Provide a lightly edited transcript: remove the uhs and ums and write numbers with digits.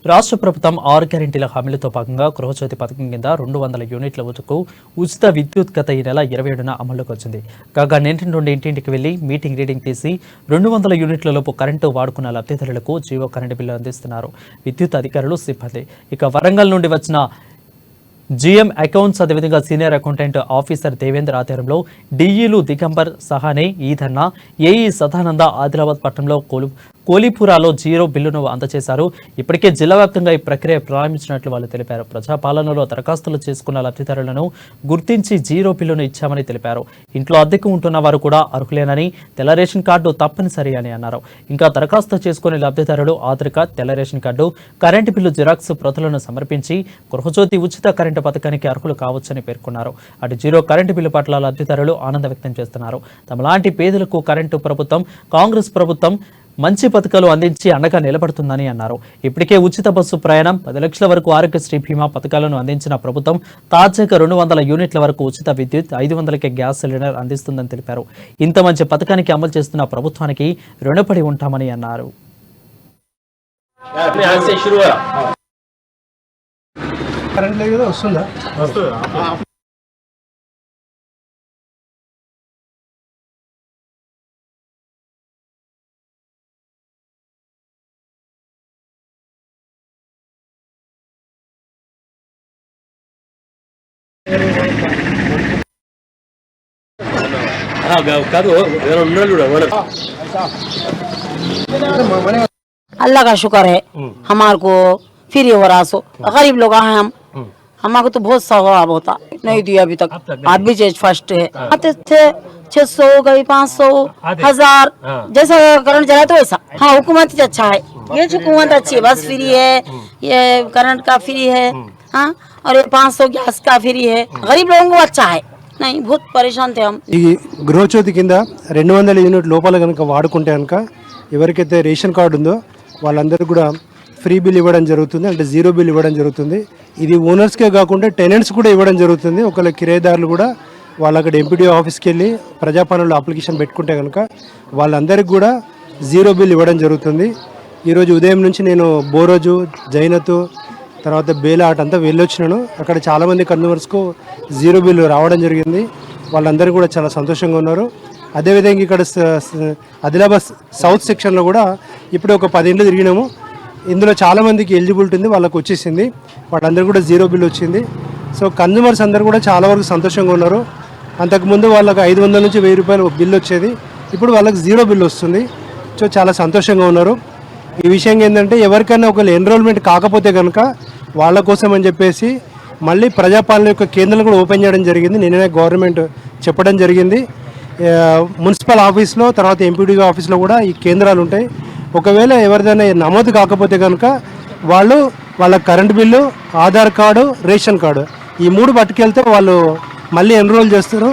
రాష్ట్ర ప్రభుత్వం 6 గ్యారెంటీల హామీలతో భాగంగా గృహజ్యోతి పథకం కింద 200 యూనిట్ల వరకు ఉచిత విద్యుత్ గత ఈ నెల 27న అమల్లోకి వచ్చింది. కాగా నేటి నుండి ఇంటింటికి వెళ్లి మీటింగ్ రీడింగ్ తీసి 200 యూనిట్లలోపు కరెంటు వాడుకున్న లబ్ధిదారులకు జీవో కరెంటు బిల్లు అందిస్తున్నారు విద్యుత్ అధికారులు, సిబ్బంది. ఇక వరంగల్ నుండి వచ్చిన జీఎం అకౌంట్స్ అదేవిధంగా సీనియర్ అకౌంటెంట్ ఆఫీసర్ దేవేంద్ర ఆధ్వర్యంలో డిఈలు దిగంబర్ సహానే, ఈధర్న, ఏఈ సదానంద ఆదిలాబాద్ పట్టణంలో కోలీపురాలో జీరో బిల్లును అందజేశారు. ఇప్పటికే జిల్లా వ్యాప్తంగా ఈ ప్రక్రియ ప్రారంభించినట్లు వాళ్ళు తెలిపారు. ప్రజాపాలనలో దరఖాస్తులు చేసుకున్న లబ్ధిదారులను గుర్తించి జీరో బిల్లును ఇచ్చామని తెలిపారు. ఇంట్లో అద్దెకు ఉంటున్న వారు కూడా అర్హులేనని, తెల్ల రేషన్ కార్డు తప్పనిసరి అని అన్నారు. ఇంకా దరఖాస్తు చేసుకునే లబ్ధిదారులు ఆధార్ కార్డు, తెల్ల ration card, current bill xerox ప్రతులను సమర్పించి గృహజ్యోతి ఉచిత కరెంటు పథకానికి అర్హులు కావచ్చని పేర్కొన్నారు. అటు జీరో కరెంటు బిల్లు పట్ల లబ్ధిదారులు ఆనందం వ్యక్తం చేస్తున్నారు. తమలాంటి పేదలకు కరెంటు ప్రభుత్వం, కాంగ్రెస్ ప్రభుత్వం మంచి పథకాలు అందించి అండగా నిలబడుతుందని అన్నారు. ఇప్పటికే ఉచిత బస్సు ప్రయాణం, 10 లక్షల వరకు ఆరోగ్యశ్రీ బీమా పథకాలను అందించిన ప్రభుత్వం తాజాగా 200 యూనిట్ల వరకు ఉచిత విద్యుత్, 500కే గ్యాస్ సిలిండర్ అందిస్తుందని తెలిపారు. ఇంత మంచి పథకానికి అమలు చేస్తున్న ప్రభుత్వానికి రుణపడి ఉంటామని అన్నారు. अल्लाह का शुक्र है हमारे को फ्री हो रहा। सो गरीब लोग हैं हम, हमारे को तो बहुत सवाब होता नहीं दिया अभी तक। आप भी चेज फर्स्ट है, आते थे 600 कभी 500 1000 जैसा करंट चला तो वैसा। हाँ, हुकूमत अच्छा है, ये हुकूमत अच्छी है, बस फ्री है, ये करंट का फ्री है, हाँ, और ये 500 गैस का फ्री है। गरीब लोगों को अच्छा है, नहीं बहुत परेशान थे हम। ఈ గృహజ్యోతి కింద 200 యూనిట్ లోపల కనుక వాడుకుంటే కనుక ఎవరికైతే రేషన్ కార్డు ఉందో వాళ్ళందరికీ కూడా ఫ్రీ బిల్ ఇవ్వడం జరుగుతుంది, అంటే జీరో బిల్ ఇవ్వడం జరుగుతుంది. ఇది ఓనర్స్కే కాకుండా టెనెంట్స్ కూడా ఇవ్వడం జరుగుతుంది. ఒకవేళ కిరాయిదారులు కూడా వాళ్ళు అక్కడ ఎంపీడీ ఆఫీస్కి వెళ్ళి ప్రజాపాలనలో అప్లికేషన్ పెట్టుకుంటే కనుక వాళ్ళందరికీ కూడా జీరో బిల్ ఇవ్వడం జరుగుతుంది. ఈరోజు ఉదయం నుంచి నేను బోరోజు, జైనత్, తర్వాత బేలాట్ అంతా వెళ్ళొచ్చినాను. అక్కడ చాలామంది కన్జ్యూమర్స్కు జీరో బిల్లు రావడం జరిగింది. వాళ్ళందరూ కూడా చాలా సంతోషంగా ఉన్నారు. అదేవిధంగా ఇక్కడ ఆదిలాబాద్ సౌత్ సెక్షన్లో కూడా ఇప్పుడు ఒక 10 ఇండ్లు తిరిగినాము. ఇందులో చాలామందికి ఎలిజిబిలిటీ ఉంది, వాళ్ళకు వచ్చేసింది, వాళ్ళందరూ కూడా జీరో బిల్ వచ్చింది. సో కన్జ్యూమర్స్ అందరూ కూడా చాలా వరకు సంతోషంగా ఉన్నారు. అంతకుముందు వాళ్ళకి 500 నుంచి 1000 రూపాయలు బిల్లు వచ్చేది, ఇప్పుడు వాళ్ళకి జీరో బిల్ వస్తుంది. సో చాలా సంతోషంగా ఉన్నారు. ఈ విషయం ఏంటంటే ఎవరికైనా ఒకళ్ళు ఎన్రోల్మెంట్ కాకపోతే కనుక వాళ్ళ కోసం అని చెప్పేసి మళ్ళీ ప్రజాపాలన యొక్క కేంద్రాలు కూడా ఓపెన్ చేయడం జరిగింది. నిన్ననే గవర్నమెంట్ చెప్పడం జరిగింది. మున్సిపల్ ఆఫీస్లో, తర్వాత ఎంపీడీ ఆఫీస్లో కూడా ఈ కేంద్రాలు ఉంటాయి. ఒకవేళ ఎవరిదైనా నమోదు కాకపోతే కనుక వాళ్ళు వాళ్ళ current bill, Aadhaar card, ration card ఈ 3 పట్టుకెళ్తే వాళ్ళు మళ్ళీ ఎన్రోల్ చేస్తారు.